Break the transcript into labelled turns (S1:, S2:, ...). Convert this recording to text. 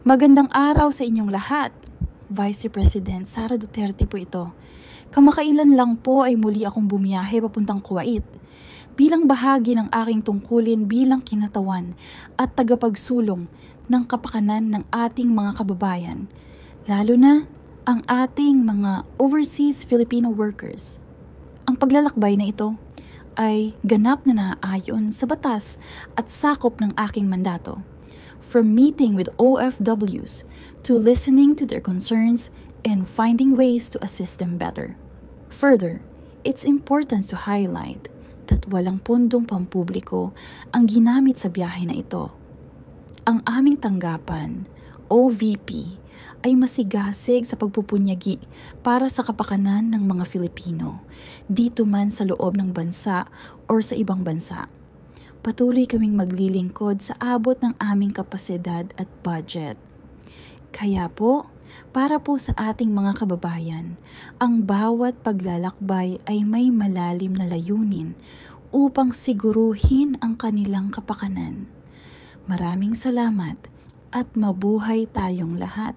S1: Magandang araw sa inyong lahat. Vice President Sara Duterte po ito. Kamakailan lang po ay muli akong bumiyahe papuntang Kuwait bilang bahagi ng aking tungkulin bilang kinatawan at tagapagsulong ng kapakanan ng ating mga kababayan, lalo na ang ating mga overseas Filipino workers. Ang paglalakbay na ito ay ganap na naaayon sa batas at sakop ng aking mandato. From meeting with OFWs to listening to their concerns and finding ways to assist them better. Further, it's important to highlight that walang pundong pampubliko ang ginamit sa biyahe na ito. Ang aming tanggapan, OVP, ay masigasig sa pagpupunyagi para sa kapakanan ng mga Filipino, dito man sa loob ng bansa o sa ibang bansa. Patuloy kaming maglilingkod sa abot ng aming kapasidad at budget. Kaya po, para po sa ating mga kababayan, ang bawat paglalakbay ay may malalim na layunin upang siguruhin ang kanilang kapakanan. Maraming salamat at mabuhay tayong lahat.